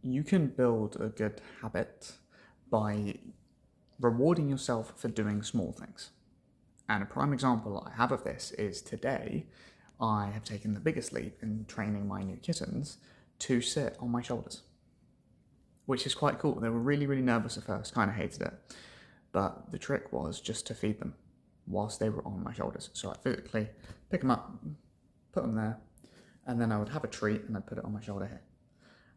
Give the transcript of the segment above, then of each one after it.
you can build a good habit by rewarding yourself for doing small things. And a prime example I have of this is today I have taken the biggest leap in training my new kittens to sit on my shoulders, which is quite cool. They were really, really nervous at first, kind of hated it. But the trick was just to feed them whilst they were on my shoulders. So I'd physically pick them up, put them there, and then I would have a treat and I'd put it on my shoulder here.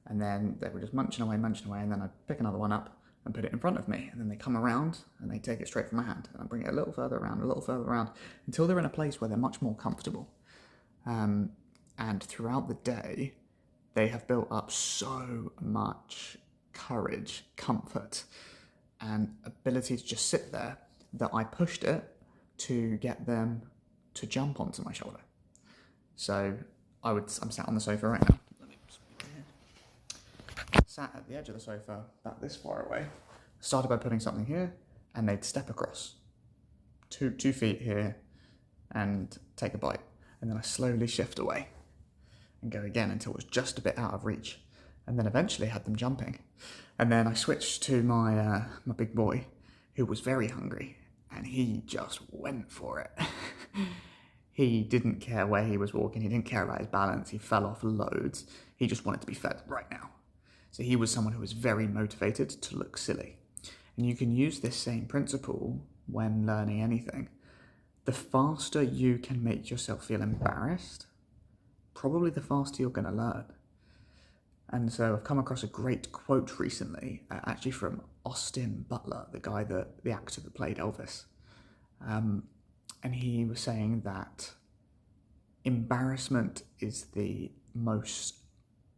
And then they were just munching away, and then I'd pick another one up and put it in front of me. And then they come around and they take it straight from my hand. And I bring it a little further around, until they're in a place where they're much more comfortable. And throughout the day, they have built up so much courage, comfort, and ability to just sit there that I pushed it to get them to jump onto my shoulder. So I'm sat on the sofa right now. Sat at the edge of the sofa, about this far away. Started by putting something here, and they'd step across 2 feet here and take a bite. And then I slowly shift away and go again until it was just a bit out of reach. And then eventually had them jumping. And then I switched to my big boy, who was very hungry, and he just went for it. He didn't care where he was walking, he didn't care about his balance, he fell off loads. He just wanted to be fed right now. So he was someone who was very motivated to look silly. And you can use this same principle when learning anything. The faster you can make yourself feel embarrassed, probably the faster you're going to learn. And so I've come across a great quote recently, actually from Austin Butler, the actor that played Elvis. And he was saying that embarrassment is the most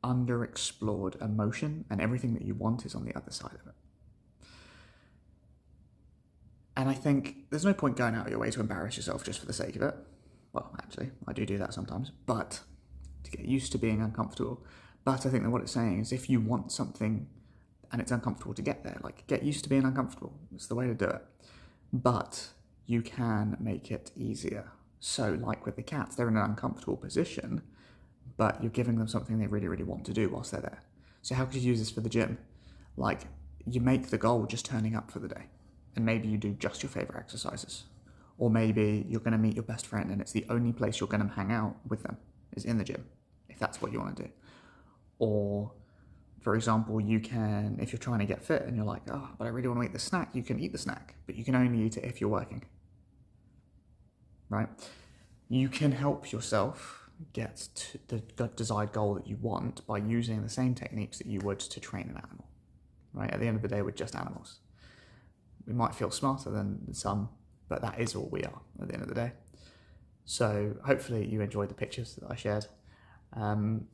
underexplored emotion, and everything that you want is on the other side of it. And I think there's no point going out of your way to embarrass yourself just for the sake of it. Well, actually, I do that sometimes, but to get used to being uncomfortable. But I think that what it's saying is if you want something and it's uncomfortable to get there, like, get used to being uncomfortable. It's the way to do it. But you can make it easier. So, like with the cats, they're in an uncomfortable position, but you're giving them something they really, really want to do whilst they're there. So how could you use this for the gym? Like, you make the goal just turning up for the day. And maybe you do just your favourite exercises. Or maybe you're going to meet your best friend and it's the only place you're going to hang out with them is in the gym, if that's what you want to do. Or, for example, you can, if you're trying to get fit and you're like, oh, but I really want to eat the snack, you can eat the snack, but you can only eat it if you're working. Right? You can help yourself get to the desired goal that you want by using the same techniques that you would to train an animal. Right? At the end of the day, we're just animals. We might feel smarter than some, but that is all we are at the end of the day. So hopefully you enjoyed the pictures that I shared. And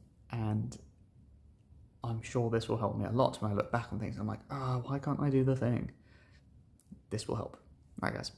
I'm sure this will help me a lot when I look back on things. I'm like, why can't I do the thing? This will help. Right, guys.